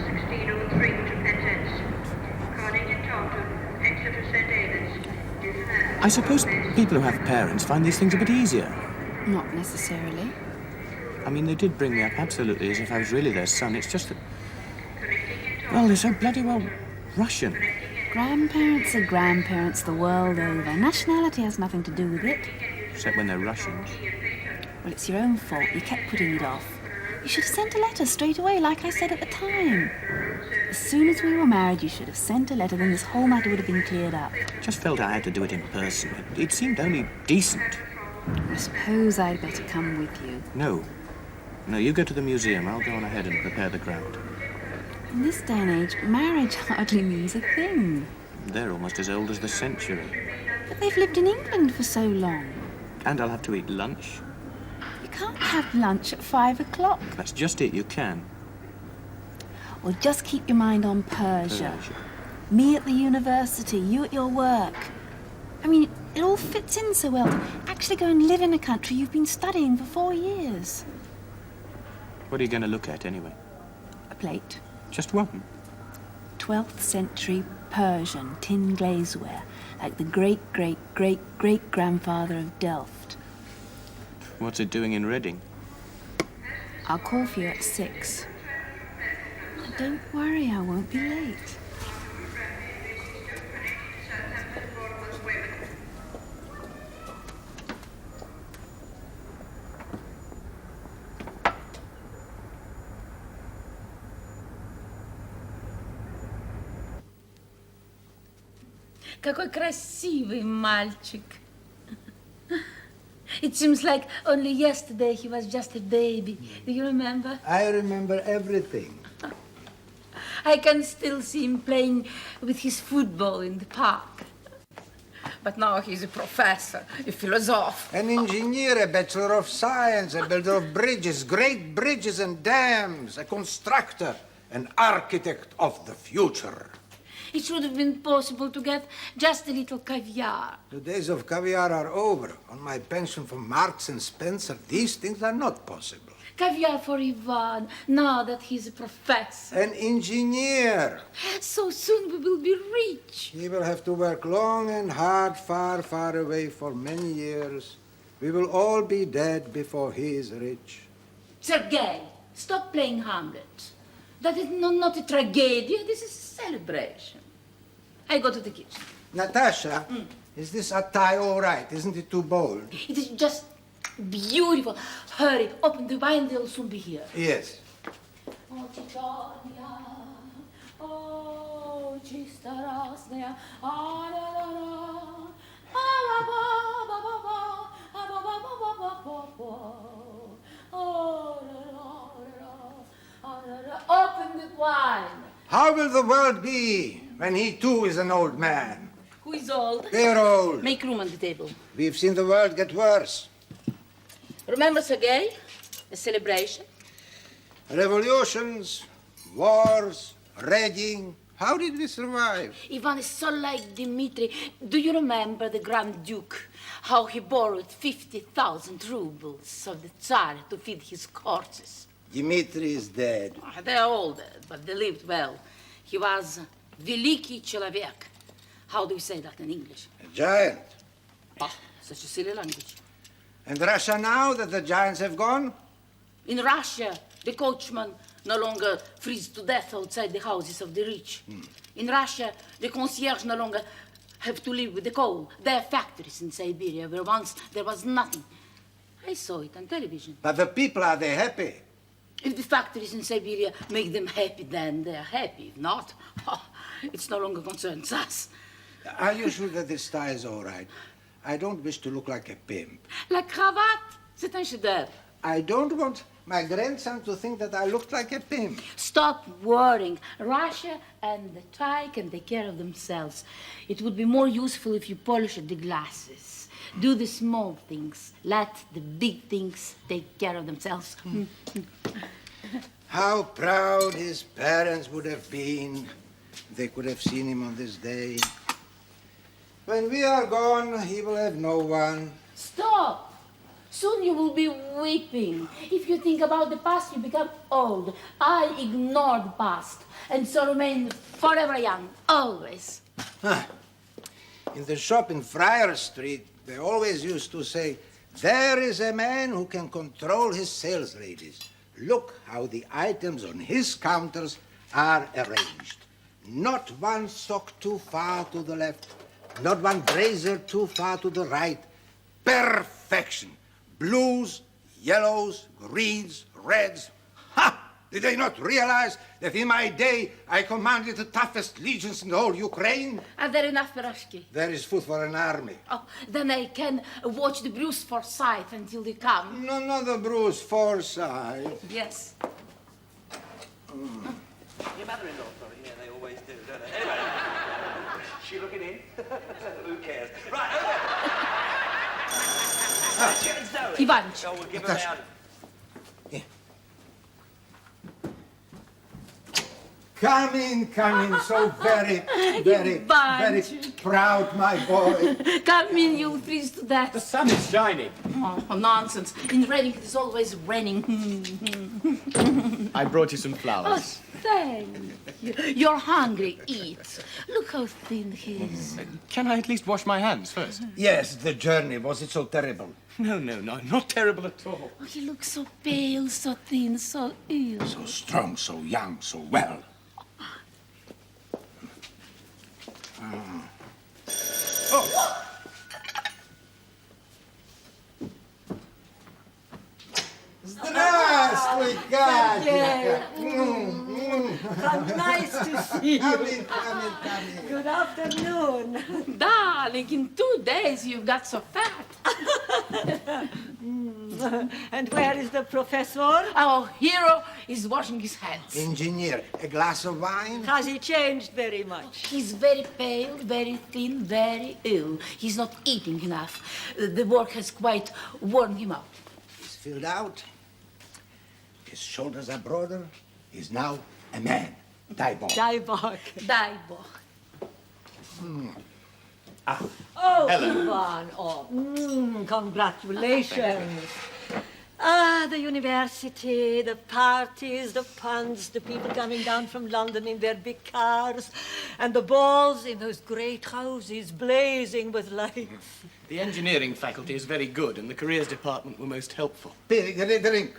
1603 to Penzance. Cardigan in Taunton, Exeter St. David's. I suppose people who have parents find these things a bit easier. Not necessarily. I mean, they did bring me up absolutely as if I was really their son. It's just that... Well, they're so bloody well Russian. Grandparents are grandparents the world over. Nationality has nothing to do with it. Except when they're Russians. Well, it's your own fault. You kept putting it off. You should have sent a letter straight away, like I said at the time. As soon as we were married, you should have sent a letter, then this whole matter would have been cleared up. Just felt I had to do it in person. It seemed only decent. I suppose I'd better come with you. No. No, you go to the museum. I'll go on ahead and prepare the ground. In this day and age, marriage hardly means a thing. They're almost as old as the century. But they've lived in England for so long. And I'll have to eat lunch. You can't have lunch at 5 o'clock. That's just it, you can. Or just keep your mind on Persia. Me at the university, you at your work. I mean, it all fits in so well to actually go and live in a country you've been studying for 4 years. What are you going to look at, anyway? A plate. Just one? 12th century Persian tin glazeware, like the great-great-great-great-grandfather of Delft. What's it doing in Reading? I'll call for you at 6. Don't worry, I won't be late. Какой красивый мальчик. It seems like only yesterday he was just a baby. Do you remember? I remember everything. I can still see him playing with his football in the park. But now he's a professor, a philosopher. An engineer, a bachelor of science, a builder of bridges, great bridges and dams, a constructor, an architect of the future. It should have been possible to get just a little caviar. The days of caviar are over. On my pension from Marks and Spencer, these things are not possible. Caviar for Ivan, now that he's a professor. An engineer. So soon we will be rich. He will have to work long and hard, far, far away for many years. We will all be dead before he is rich. Sergei, stop playing Hamlet. That is not a tragedy, this is a celebration. I go to the kitchen. Natasha, is this attire all right? Isn't it too bold? It is just beautiful. Hurry, open the wine, they'll soon be here. Yes. Oh, Titania, oh, чисто разная, open the wine. How will the world be when he too is an old man? Who is old? They're old. Make room on the table. We've seen the world get worse. Remember, Sergei, a celebration? Revolutions, wars, raiding. How did we survive? Ivan is so like Dmitri. Do you remember the Grand Duke? How he borrowed 50,000 rubles of the Tsar to feed his horses? Dmitri is dead. They are all dead, but they lived well. He was великий человек. How do you say that in English? A giant. Oh, such a silly language. And Russia now that the giants have gone? In Russia, the coachman no longer freeze to death outside the houses of the rich. In Russia, the concierge no longer have to live with the coal. There are factories in Siberia where once there was nothing. I saw it on television. But the people, are they happy? If the factories in Siberia make them happy, then they're happy. If not, it's no longer concerns us. Are you sure that this tie is all right? I don't wish to look like a pimp. La cravate, c'est un chef-d'œuvre. I don't want my grandson to think that I looked like a pimp. Stop worrying. Russia and the tie can take care of themselves. It would be more useful if you polished the glasses. Do the small things. Let the big things take care of themselves. How proud his parents would have been if they could have seen him on this day. When we are gone, he will have no one. Stop! Soon you will be weeping. If you think about the past, you become old. I ignore the past, and so remain forever young, always. In the shop in Friar Street, they always used to say, there is a man who can control his sales ladies. Look how the items on his counters are arranged. Not one sock too far to the left, not one brazier too far to the right. Perfection. Blues, yellows, greens, reds. Ha! Did they not realize that in my day I commanded the toughest legions in the whole Ukraine? Are there enough, Piroshki? There is food for an army. Oh, then I can watch the Bruce Forsyth until they come. No, not the Bruce Forsyth. Yes. Your mother-in-law, sorry. Yeah, they always do, don't they? Anyway, she looking in? Who cares? Right, over. Ivanich. Oh, we'll give her round. Come in, so very proud, my boy. Come in, you'll freeze to The death. sun is shining. Oh, nonsense. In Reading, it is always raining. I brought you some Oh, flowers. thank you. You're hungry. Eat. Look how thin he is. Can I at least wash my hands first? Yes, the journey, was it so terrible? No, not terrible at all. Oh, he looks so pale, so thin, so ill. So strong, so young, so well. Oh! Здравствуй, Katya! Nice to see you. Come in. Good afternoon. Darling, in 2 days you've got so fat. And where is the professor? Our hero is washing his hands. Engineer, a glass of wine? Has he changed very much? He's very pale, very thin, very ill. He's not eating enough. The work has quite worn him out. He's filled out. His shoulders are broader. He's now a man. Diebold. Dieborg. Daibo. Oh, Ivan. Oh, congratulations. The university, the parties, the puns, the people coming down from London in their big cars, and the balls in those great houses blazing with lights. The engineering faculty is very good, and the careers department were most helpful. Drink.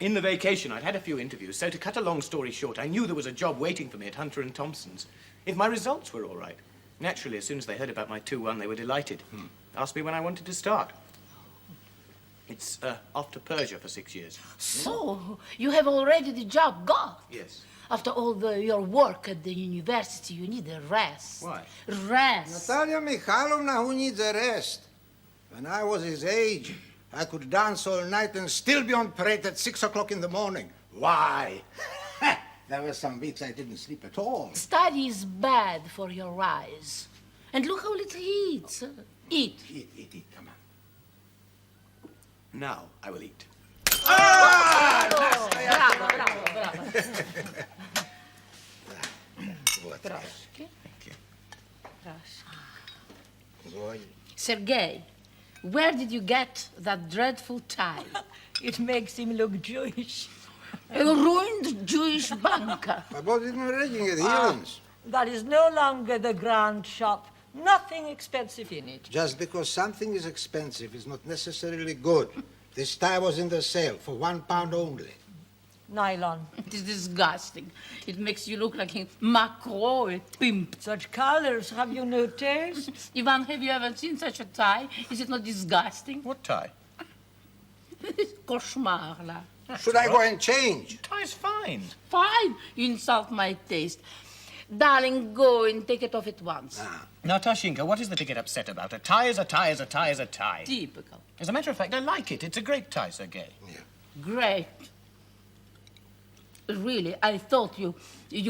In the vacation, I'd had a few interviews, so to cut a long story short, I knew there was a job waiting for me at Hunter and Thompson's, if my results were all right. Naturally, as soon as they heard about my 2-1, they were delighted. Asked me when I wanted to start. It's off to Persia for 6 years. So, you have already the job got. Yes. After all your work at the university, you need a rest. Why? Rest. Natalia Mikhailovna, who needs a rest? When I was his age, I could dance all night and still be on parade at 6 o'clock in the morning. Why? There were some weeks I didn't sleep at all. Study is bad for your eyes. And look how little he eats. Eat. Eat, come on. Now I will eat. Bravo, bravo. Trotsky. Sergei, where did you get that dreadful tie? It makes him look Jewish. A ruined Jewish banker. I bought it in Reading at Healands. That is no longer the grand shop. Nothing expensive in it. Just because something is expensive is not necessarily good. This tie was in the sale for £1 only. Nylon. It is disgusting. It makes you look like a macro, a pimp. Such colors, have you no taste? Ivan, have you ever seen such a tie? Is it not disgusting? What tie? Cauchemar, là. Should I go and change? Tie's fine. Fine, you insult my taste. Darling, go and take it off at once. Now, Tashinka, what is there to get upset about? A tie is a tie is a tie is a tie. Typical. As a matter of fact, I like it. It's a great tie, Sergei. Great. Really, I thought you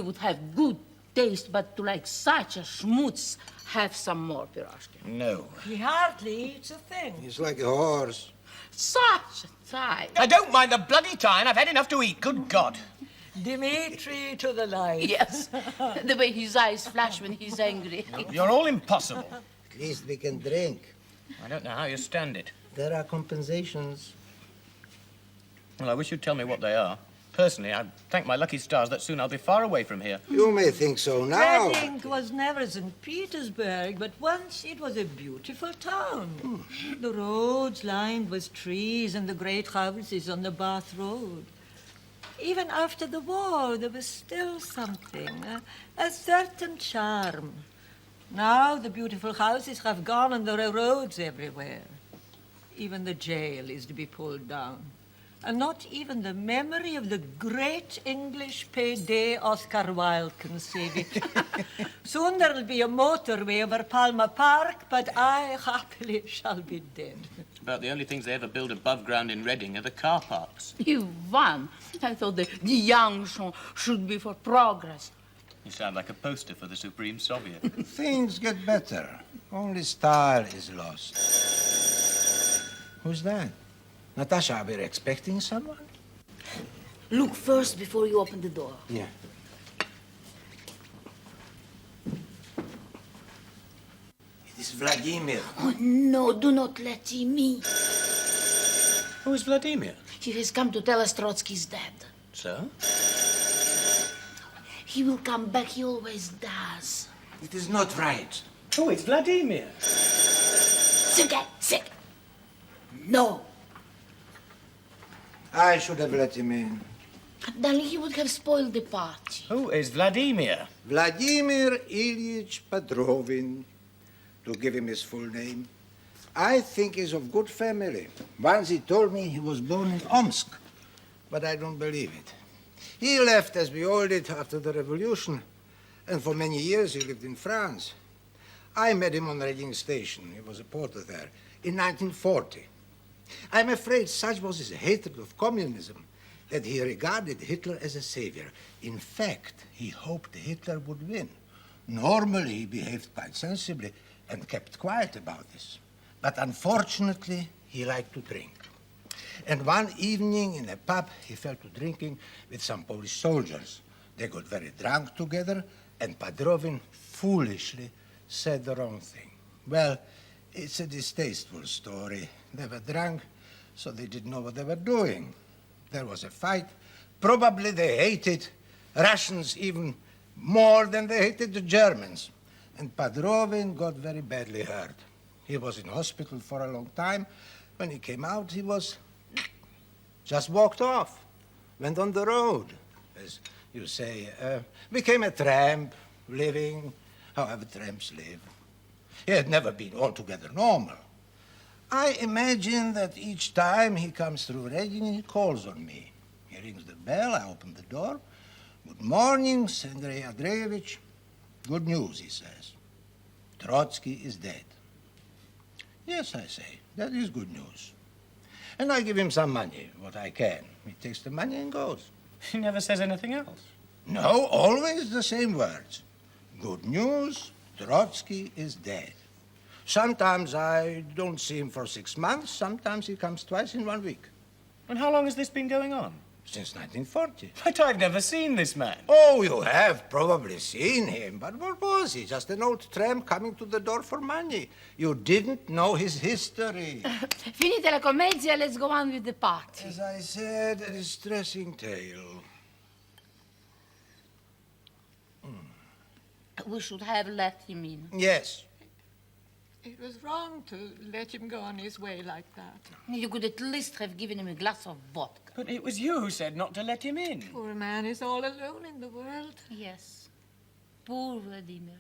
would have good taste, but to like such a schmutz, have some more, Piroshki. No. He hardly eats a thing. He's like a horse. Such a tie. I don't mind the bloody tie, and I've had enough to eat. Good God. Dimitri to the light. Yes, the way his eyes flash when he's angry. You're all impossible. At least we can drink. I don't know how you stand it. There are compensations. Well, I wish you'd tell me what they are. Personally, I thank my lucky stars that soon I'll be far away from here. You may think so now. Reading was never St. Petersburg, but once it was a beautiful town. The roads lined with trees and the great houses on the Bath Road. Even after the war, there was still something, a certain charm. Now the beautiful houses have gone and there are roads everywhere. Even the jail is to be pulled down. And not even the memory of the great English payday Oscar Wilde can save it. Soon there'll be a motorway over Palmer Park, but I happily shall be dead. About the only things they ever build above ground in Reading are the car parks. Ivan, I thought the Junction should be for progress. You sound like a poster for the Supreme Soviet. Things get better. Only style is lost. Who's that? Natasha, are we expecting someone? Look first before you open the door. Yeah. It is Vladimir. Oh, no, do not let him in. Who is Vladimir? He has come to tell us Trotsky's dead. So? He will come back, he always does. It is not right. Oh, it's Vladimir. Sergei, Sergei. No. I should have let him in. Darling, he would have spoiled the party. Who is Vladimir? Vladimir Ilyich Petrovin, to give him his full name. I think he's of good family. Once he told me he was born in Omsk, but I don't believe it. He left, as we all did, after the revolution, and for many years he lived in France. I met him on Reading Station. He was a porter there in 1940. I'm afraid such was his hatred of communism that he regarded Hitler as a savior. In fact, he hoped Hitler would win. Normally, he behaved quite sensibly and kept quiet about this. But unfortunately, he liked to drink. And one evening in a pub, he fell to drinking with some Polish soldiers. They got very drunk together, and Petrovin foolishly said the wrong thing. Well, it's a distasteful story. They were drunk, so they didn't know what they were doing. There was a fight. Probably they hated Russians even more than they hated the Germans. And Petrovin got very badly hurt. He was in hospital for a long time. When he came out, he was just walked off, went on the road, as you say, became a tramp, living however tramps live. He had never been altogether normal. I imagine that each time he comes through Reading, he calls on me. He rings the bell, I open the door. Good morning, Sergei Andreevich. Good news, he says. Trotsky is dead. Yes, I say, that is good news. And I give him some money, what I can. He takes the money and goes. He never says anything else. No, always the same words. Good news, Trotsky is dead. Sometimes I don't see him for 6 months. Sometimes he comes twice in 1 week. And how long has this been going on? Since 1940. But I've never seen this man. Oh, you have probably seen him. But what was he? Just an old tramp coming to the door for money. You didn't know his history. Finita la commedia, let's go on with the party. As I said, a distressing tale. We should have let him in. Yes. It was wrong to let him go on his way like that. You could at least have given him a glass of vodka. But it was you who said not to let him in. Poor man is all alone in the world. Yes. Poor Vladimir.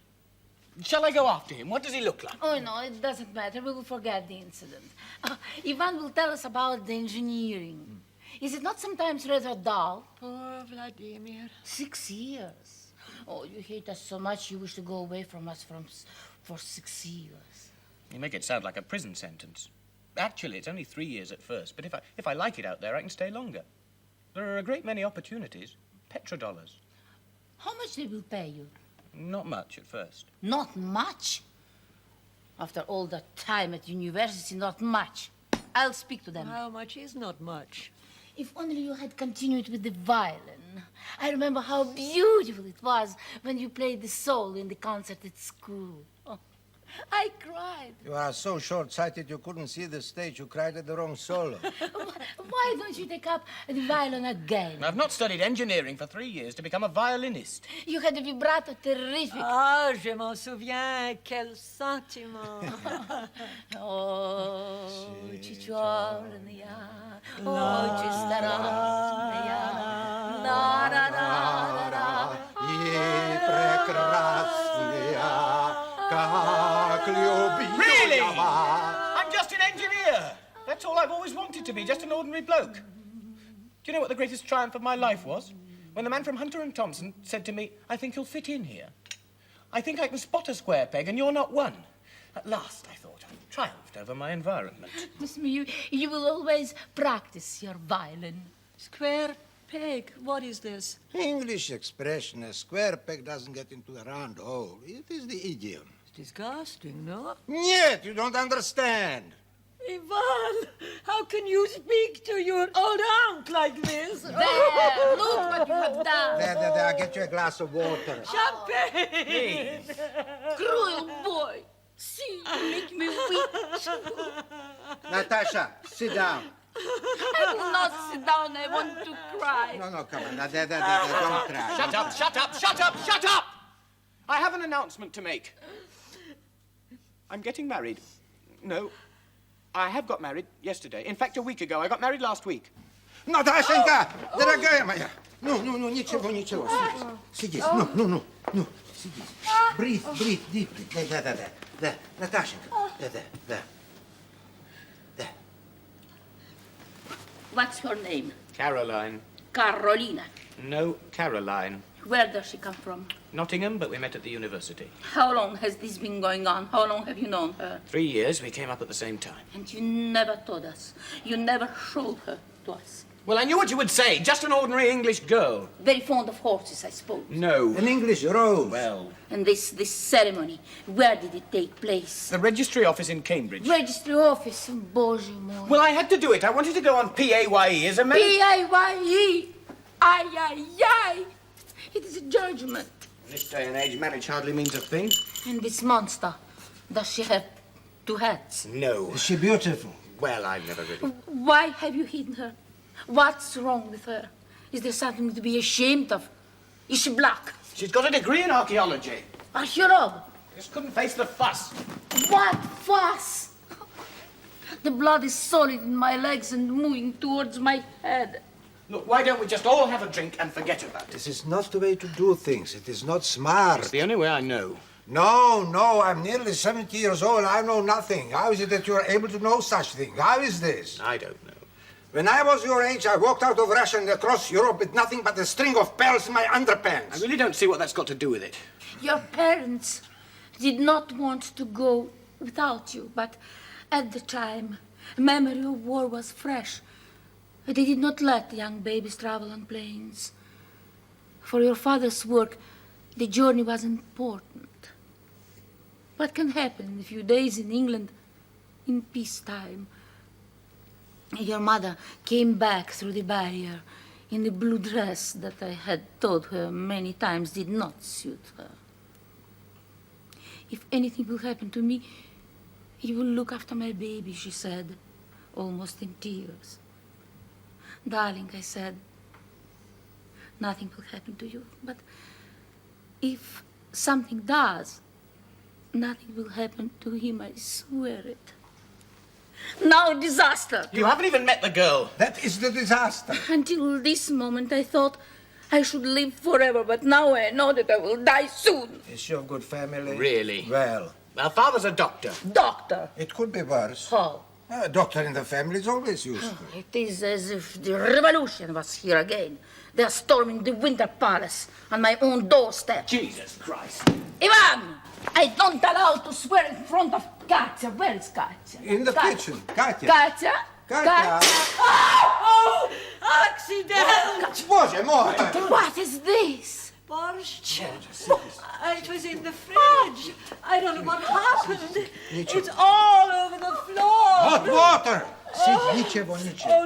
Shall I go after him? What does he look like? Oh, no, it doesn't matter. We will forget the incident. Ivan will tell us about the engineering. Is it not sometimes rather dull? Poor Vladimir. 6 years. Oh, you hate us so much you wish to go away from us for 6 years. You make it sound like a prison sentence. Actually, it's only 3 years at first, but if I like it out there, I can stay longer. There are a great many opportunities. Petrodollars. How much they will pay you? Not much at first. Not much? After all that time at university, not much. I'll speak to them. How much is not much? If only you had continued with the violin. I remember how beautiful it was when you played the solo in the concert at school. Oh, I cried. You are so short-sighted you couldn't see the stage. You cried at the wrong solo. Why don't you take up the violin again? I've not studied engineering for 3 years to become a violinist. You had a vibrato terrific. Ah, je m'en souviens. Quel sentiment. Oh, cicciolnia. Oh, ci starà. La, la, la, la. Really? I'm just an engineer. That's all I've always wanted to be, just an ordinary bloke. Do you know what the greatest triumph of my life was? When the man from Hunter and Thompson said to me, I think you'll fit in here. I think I can spot a square peg and you're not one. At last, I thought, I've triumphed over my environment. Listen, you will always practice your violin. Square peg. What is this? English expression, a square peg doesn't get into a round hole. It is the idiom. It's disgusting, no? Yet, you don't understand. Ivan, how can you speak to your old aunt like this? There, look what you have done. There, I'll get you a glass of water. Champagne! Cruel boy. See, you make me weep. Natasha, sit down. I will not sit down. I want to cry. No, come on. Now, there, don't cry. Shut up, shut up, shut up, shut up! I have an announcement to make. I'm getting married. No, I have got married yesterday. In fact, a week ago. I got married last week. Наташенька, дорогая моя. Ну, ничего. Сиди. Ну. Сиди. Breathe deeply. Да. Наташенька. Да. What's your name? Caroline. Carolina. No, Caroline. Where does she come from? Nottingham, but we met at the university. How long has this been going on? How long have you known her? 3 years, we came up at the same time. And you never told us. You never showed her to us. Well, I knew what you would say. Just an ordinary English girl. Very fond of horses, I suppose. No. An English rose. Well, And this ceremony, where did it take place? the registry office in Cambridge. Registry office. Bоже moj. Well, I had to do it. I wanted to go on PAYE as a man. P-A-Y-E. Ay. It is a judgment. In this day and age, marriage hardly means a thing. And this monster, does she have 2 heads? No. Is she beautiful? Well, I've never really... Why have you hidden her? What's wrong with her? Is there something to be ashamed of? Is she black? She's got a degree in archaeology. Archaeolog? Just couldn't face the fuss. What fuss? The blood is solid in my legs and moving towards my head. Look, why don't we just all have a drink and forget about it? This is not the way to do things. It is not smart. It's the only way I know. No, I'm nearly 70 years old. I know nothing. How is it that you are able to know such things? How is this? I don't know. When I was your age, I walked out of Russia and across Europe with nothing but a string of pearls in my underpants. I really don't see what that's got to do with it. Your parents did not want to go without you, but at the time, memory of war was fresh. They did not let young babies travel on planes. For your father's work, the journey was important. What can happen in a few days in England in peacetime? Your mother came back through the barrier in the blue dress that I had told her many times did not suit her. If anything will happen to me, you will look after my baby, she said, almost in tears. Darling, I said, nothing will happen to you. But if something does, nothing will happen to him, I swear it. Now disaster. You haven't even met the girl. That is the disaster. Until this moment, I thought I should live forever, but now I know that I will die soon. Is she of good family? Really? Well, Our father's a doctor. Doctor. it could be worse. How? A doctor in the family is always useful. It is as if the revolution was here again. They are storming the Winter Palace on my own doorstep. Jesus Christ. Ivan! I don't allow to swear in front of Katya. Where is Katya? In the kitchen. Katya. Katya? Katya. Oh! Accident! Боже мой! What is this? Borscht. It was in the fridge. I don't know what happened. It's all over the floor. Hot water! Ничего, ничего. Oh,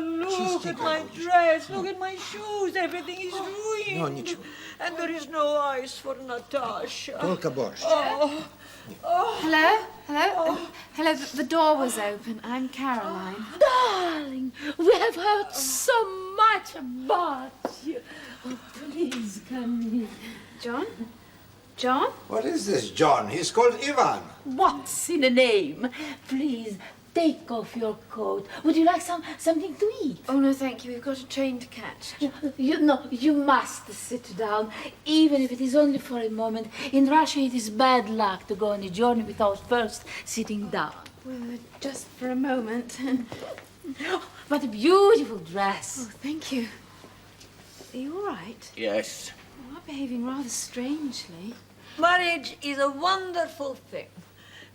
look at my dress. Look at my shoes. Everything is ruined. No, ничего. And there is no ice for Natasha. Только борщ. Hello? Hello? Hello, the door was open. I'm Caroline. Darling, we have heard so much about you. Oh, please come in. John? John? What is this, John? He's called Ivan. What's in a name? Please, take off your coat. Would you like something to eat? Oh, no, thank you. We've got a train to catch. You must sit down, even if it is only for a moment. In Russia, it is bad luck to go on a journey without first sitting down. Well, just for a moment. What a beautiful dress. Oh, thank you. Are you all right? Yes. You are behaving rather strangely. Marriage is a wonderful thing.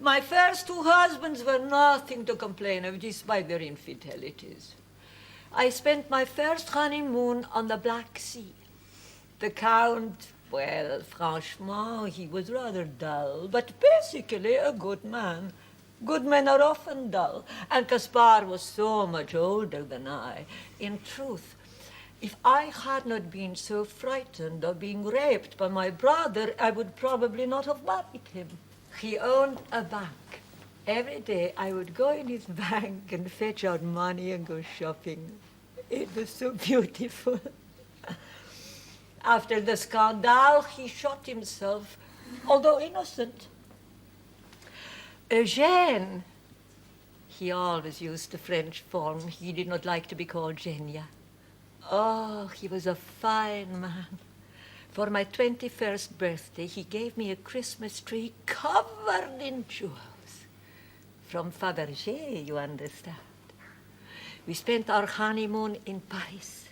My first two husbands were nothing to complain of, despite their infidelities. I spent my first honeymoon on the Black Sea. The Count, well, franchement, he was rather dull, but basically a good man. Good men are often dull, and Caspar was so much older than I. In truth, if I had not been so frightened of being raped by my brother, I would probably not have married him. He owned a bank. Every day I would go in his bank and fetch out money and go shopping. It was so beautiful. After the scandal, he shot himself, although innocent. Eugène, he always used the French form. He did not like to be called Genia. Oh, he was a fine man. For my 21st birthday, he gave me a Christmas tree covered in jewels. From Fabergé, you understand. We spent our honeymoon in Paris.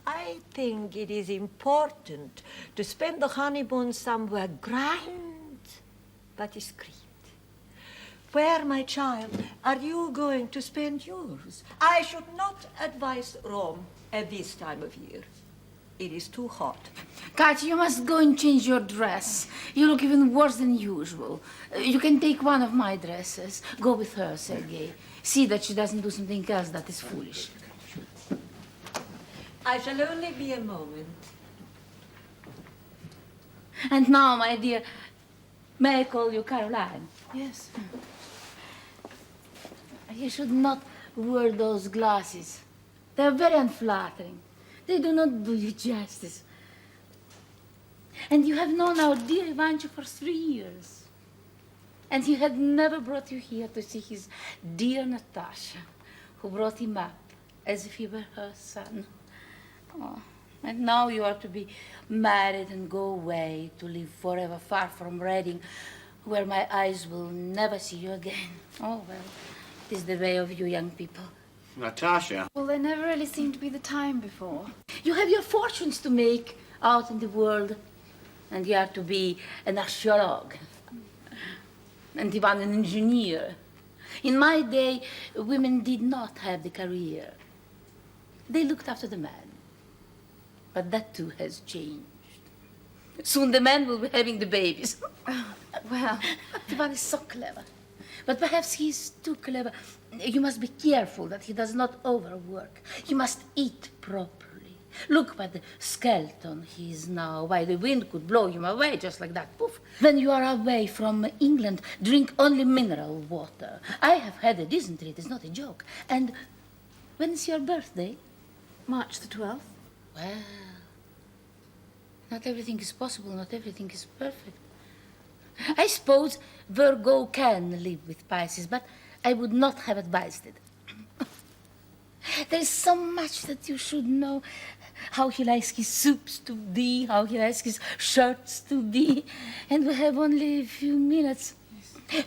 I think it is important to spend the honeymoon somewhere grand but discreet. Where, my child, are you going to spend yours? I should not advise Rome at this time of year. It is too hot. Katya, you must go and change your dress. You look even worse than usual. You can take one of my dresses. Go with her, Sergei. See that she doesn't do something else that is foolish. I shall only be a moment. And now, my dear, may I call you Caroline? Yes. You should not wear those glasses. They are very unflattering. They do not do you justice. And you have known our dear Ivanchi for 3 years. And he had never brought you here to see his dear Natasha, who brought him up as if he were her son. Oh, and now you are to be married and go away to live forever far from Reading, where my eyes will never see you again. Oh, well, it is the way of you young people. Natasha. Well, there never really seemed to be the time before. You have your fortunes to make out in the world, and you are to be an archaeologist, and even an engineer. In my day, women did not have the career. They looked after the man. But that too has changed. Soon the man will be having the babies. Well, Ivan is so clever. But perhaps he's too clever. You must be careful that he does not overwork. He must eat properly. Look by the skeleton he is now. Why, the wind could blow him away just like that. Poof. When you are away from England, drink only mineral water. I have had a dysentery. It is not a joke. And when is your birthday? March the 12th. Well, not everything is possible. Not everything is perfect. I suppose Virgo can live with Pisces, but I would not have advised it. There is so much that you should know. How he likes his soups to be, how he likes his shirts to be. And we have only a few minutes.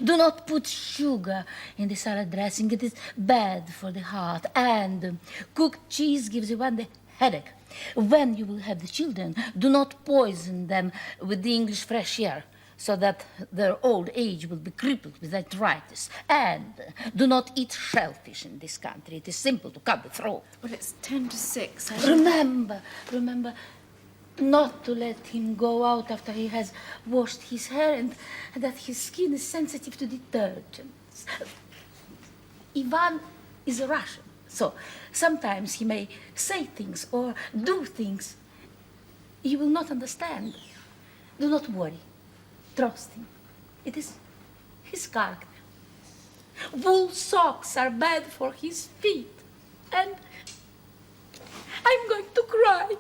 Do not put sugar in the salad dressing. It is bad for the heart. And cooked cheese gives one the headache. When you will have the children, do not poison them with the English fresh air, so that their old age will be crippled with arthritis. And do not eat shellfish in this country. It is simple to cut the throat. Well, it's 10 to 6. Remember, not to let him go out after he has washed his hair and that his skin is sensitive to detergents. Ivan is a Russian, so sometimes he may say things or do things you will not understand. Do not worry. Trust him. It is his character. Wool socks are bad for his feet. And I'm going to cry.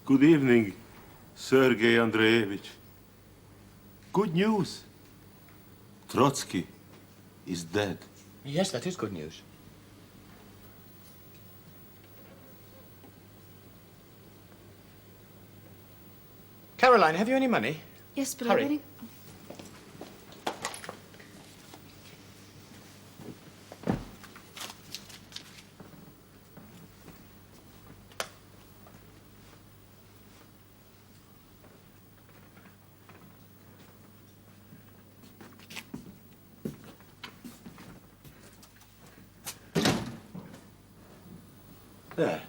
Good evening, Sergei Andreevich. Good news. Trotsky is dead. Yes, that is good news. Caroline, have you any money? Yes, but Hurry. I really... There.